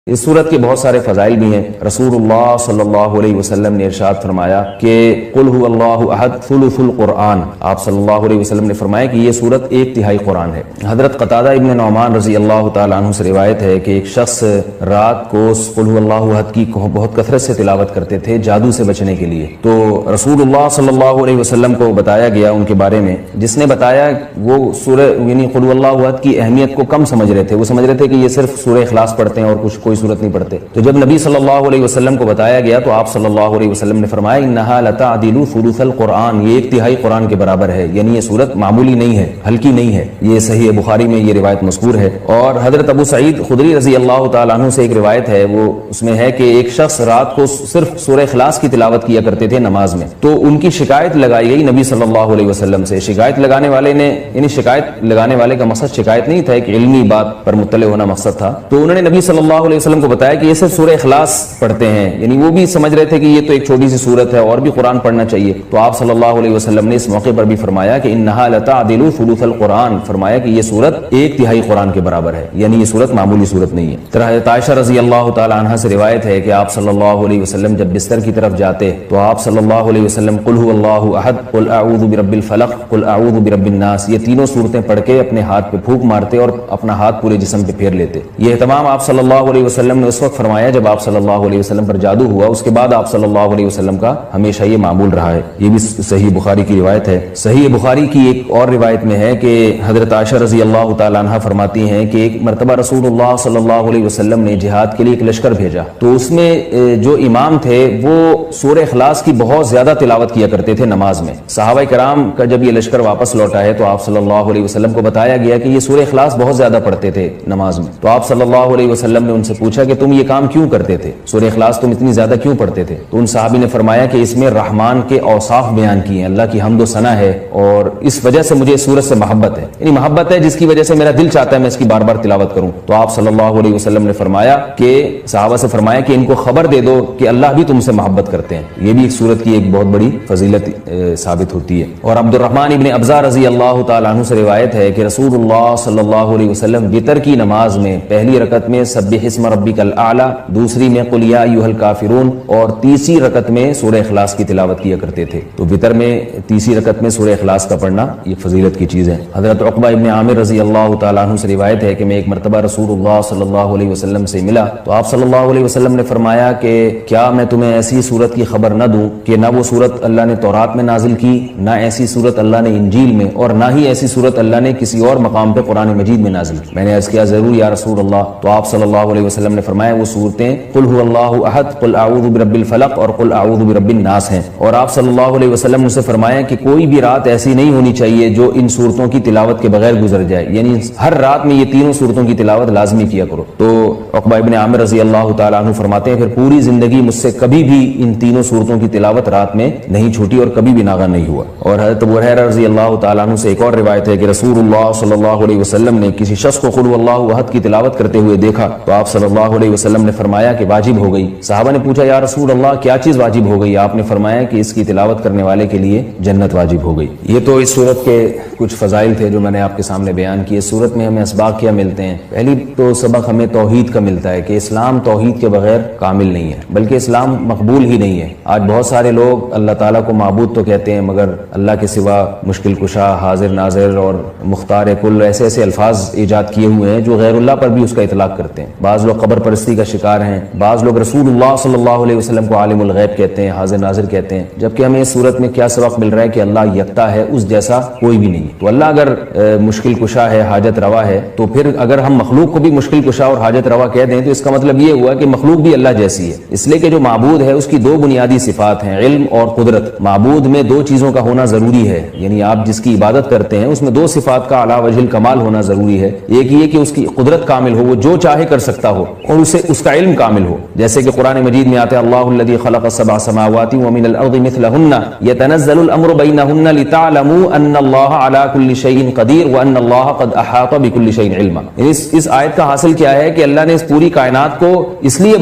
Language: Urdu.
اس صورت کے بہت سارے فضائل بھی ہیں۔ رسول اللہ صلی اللہ علیہ وسلم نے ارشاد فرمایا کہ قل هو اللہ احد ثلث القرآن، آپ صلی اللہ علیہ وسلم نے فرمایا کہ یہ صورت ایک تہائی قرآن ہے۔ حضرت قتادہ ابن نعمان رضی اللہ تعالیٰ عنہ سے روایت ہے کہ ایک شخص رات کو قل هو اللہ احد کی بہت کثرت سے تلاوت کرتے تھے جادو سے بچنے کے لیے، تو رسول اللہ صلی اللہ علیہ وسلم کو بتایا گیا ان کے بارے میں، جس نے بتایا وہ سورہ یعنی قل هو اللہ احد کی اہمیت کو کم سمجھ رہے تھے، وہ سمجھ رہے تھے کہ یہ صرف سورہ اخلاص پڑھتے ہیں اور کچھ کوئی صورت نہیں پڑھتے۔ تو جب نبی صلی اللہ علیہ وسلم کو بتایا گیا تو آپ صلی اللہ علیہ وسلم نے فرمایا انہا لتعدل ثلث القرآن، یہ ایک تہائی قرآن کے برابر ہے، یعنی یہ صورت معمولی نہیں ہے، ہلکی نہیں ہے۔ یہ صحیح بخاری میں یہ روایت مذکور ہے۔ اور حضرت ابو سعید خدری رضی اللہ تعالیٰ عنہ سے ایک روایت ہے، وہ اس میں ہے کہ ایک شخص رات کو صرف سورہ اخلاص کی تلاوت کیا کرتے تھے نماز میں، تو ان کی شکایت لگائی گئی نبی صلی اللہ علیہ وسلم سے۔ شکایت لگانے والے نے یعنی شکایت لگانے والے کا مقصد شکایت نہیں تھا، ایک علمی بات پر مطلع ہونا مقصد تھا، تو انہوں نے نبی صلی اللہ علیہ وسلم کو بتایا کہ یہ صرف سورہ اخلاص پڑھتے ہیں، یعنی وہ بھی سمجھ رہے تھے کہ یہ تو ایک چھوٹی سی صورت ہے اور بھی قرآن پڑھنا چاہیے۔ تو آپ صلی اللہ علیہ وسلم نے اس موقع پر بھی فرمایا کہ انہا لتعدل ثلث القرآن، فرمایا کہ یہ صورت ایک تہائی قرآن کے برابر ہے، یعنی یہ صورت معمولی صورت نہیں ہے۔ حضرت عائشہ رضی اللہ تعالی عنہا سے روایت ہے کہ آپ صلی اللہ علیہ وسلم جب بستر کی طرف جاتے تو آپ صلی اللہ علیہ وسلم قل هو اللہ احد، قل اعوذ برب الفلق، قل اعوذ برب الناس، یہ تینوں صورتیں پڑھ کے اپنے ہاتھ پہ پھونک مارتے اور اپنا ہاتھ پورے جسم پہ پھیر لیتے۔ یہ اہتمام آپ صلی اللہ علیہ وسلم نے اس وقت فرمایا جب آپ صلی اللہ علیہ وسلم پر جادو ہوا، اس کے بعد آپ صلی اللہ علیہ وسلم کا ہمیشہ یہ معمول رہا ہے۔ یہ بھی صحیح بخاری کی روایت ہے۔ صحیح بخاری کی ایک اور روایت میں ہے کہ حضرت عائشہ رضی اللہ تعالی عنہا فرماتی ہیں کہ ایک مرتبہ رسول اللہ صلی اللہ علیہ وسلم نے جہاد کے لیے ایک لشکر بھیجا، تو اس میں جو امام تھے وہ سورہ اخلاص کی بہت زیادہ تلاوت کیا کرتے تھے نماز میں۔ صحابہ کرام کا جب یہ لشکر واپس لوٹا ہے تو آپ صلی اللہ علیہ وسلم کو بتایا گیا کہ یہ سورہ اخلاص بہت زیادہ پڑھتے تھے نماز میں، تو آپ صلی اللہ علیہ وسلم نے ان سے پوچھا کہ تم یہ کام کیوں کرتے تھے، سورہ اخلاص تم اتنی زیادہ کیوں پڑھتے تھے؟ تو ان صحابی نے فرمایا کہ اس میں رحمان کے اوصاف بیان کیے ہیں، اللہ کی حمد و ثنا ہے، اور اس وجہ سے مجھے اس سورت سے محبت ہے، یعنی محبت ہے جس کی وجہ سے میرا دل چاہتا ہے میں اس کی بار بار تلاوت کروں۔ تو آپ صلی اللہ علیہ وسلم نے فرمایا کہ صحابہ سے فرمایا کہ ان کو خبر دے دو کہ اللہ بھی تم سے محبت کرتے ہیں۔ یہ بھی ایک سورت کی ایک بہت بڑی فضیلت ثابت ہوتی ہے۔ اور عبد الرحمن ابن ابزا رضی اللہ تعالیٰ عنہ سے روایت ہے کہ رسول اللہ صلی اللہ علیہ وسلم وتر کی نماز میں پہلی رکعت میں سبح اسم ربک الاعلی، دوسری میں قل یا ایھا الکافرون، اور تیسری رکعت میں سورہ اخلاص کی تلاوت کیا کرتے تھے۔ تو وتر میں تیسری رکعت میں سورہ اخلاص کا پڑھنا یہ فضیلت کی چیز ہے۔ حضرت عقبہ ابن عامر رضی اللہ تعالیٰ عنہ سے روایت ہے کہ میں ایک مرتبہ رسول اللہ صلی اللہ علیہ وسلم سے ملا تو آپ صلی اللہ علیہ وسلم نے فرمایا کہ کیا میں تمہیں ایسی صورت کی خبر نہ دوں کہ نہ وہ صورت اللہ نے تورات میں نازل کی، نہ ایسی صورت اللہ نے انجیل میں، اور نہ ہی ایسی صورت اللہ نے کسی اور مقام پہ قرآن مجید میں نازل کی؟ میں نے عرض کیا ضرور یا رسول اللہ۔ تو آپ صلی اللہ علیہ وسلم نے فرمایا وہ صورتیں قل هو اللہ احد، قل اعوذ برب الفلق اور قل اعوذ برب الناس ہیں۔ اور آپ صلی اللہ علیہ وسلم نے فرمایا کہ کوئی بھی رات ایسی نہیں ہونی چاہیے جو ان صورتوں کی تلاوت کے بغیر گزر جائے، یعنی ہر رات میں یہ تینوں صورتوں کی تلاوت لازمی کیا کرو۔ تو عقبہ ابن عامر رضی اللہ تعالیٰ عنہ فرماتے ہیں پھر پوری زندگی مجھ سے کبھی بھی ان تینوں صورتوں کی تلاوت رات میں نہیں چھوٹی اور کبھی بھی ناغہ نہیں ہوا۔ اور حضرت ابو ہریرہ رضی اللہ تعالیٰ عنہ سے ایک اور روایت ہے کہ رسول اللہ صلی اللہ علیہ وسلم نے کسی شخص کو قل اللہ احد کی تلاوت کرتے ہوئے دیکھا تو آپ صلی اللہ علیہ وسلم نے فرمایا کہ واجب ہو گئی۔ صحابہ نے پوچھا یا رسول اللہ کیا چیز واجب ہو گئی؟ آپ نے فرمایا کہ اس کی تلاوت کرنے والے کے لیے جنت واجب ہو گئی۔ یہ تو اس صورت کے کچھ فضائل تھے جو میں نے آپ کے سامنے بیان کیے۔ اس صورت میں ہمیں اسباق کیا ملتے ہیں؟ پہلی تو سبق ہمیں توحید کا ملتا ہے کہ اسلام توحید کے بغیر کامل نہیں ہے، بلکہ اسلام مقبول ہی نہیں ہے۔ آج بہت سارے لوگ اللہ تعالیٰ کو معبود تو کہتے ہیں مگر اللہ کے سوا مشکل کشا، حاضر ناظر اور مختار کل ایسے ایسے الفاظ ایجاد کیے ہوئے ہیں جو غیر اللہ پر بھی اس کا اطلاق کرتے ہیں۔ بعض لوگ قبر پرستی کا شکار ہیں، بعض لوگ رسول اللہ صلی اللہ علیہ وسلم کو عالم الغیب کہتے ہیں، حاضر ناظر کہتے ہیں، جبکہ ہمیں اس صورت میں کیا سبق مل رہا ہے کہ اللہ یکتا ہے، اس جیسا کوئی بھی نہیں۔ تو اللہ اگر مشکل کشا ہے، حاجت روا ہے، تو پھر اگر ہم مخلوق کو بھی مشکل کشا اور حاجت روا کہہ دیں تو اس کا مطلب یہ ہوا کہ مخلوق بھی اللہ جیسی ہے۔ اس لیے کہ جو معبود ہے اس کی دو بنیادی صفات ہیں، علم اور قدرت۔ معبود میں دو چیزوں کا ہونا ضروری ہے، یعنی آپ جس کی عبادت کرتے ہیں اس میں دو صفات کا علی وجہ الکمال ہونا ضروری ہے۔ ایک یہ کہ اس کی قدرت کامل ہو، وہ جو چاہے کر سکتا ہو، اور اسے اس کا علم کامل ہو، جیسے کہ قرآن مجید میں آتا ہے اللہ الذی خلق السبع سماوات ومن الارض مثلہن یتنزل الامر بینہن لتعلموا ان اللہ علی کل شیء قدیر وان اللہ قد احاط بکل شیء علما۔ اس آیت کا حاصل کیا ہے کہ اللہ نے اس پوری کائنات کو اس لیے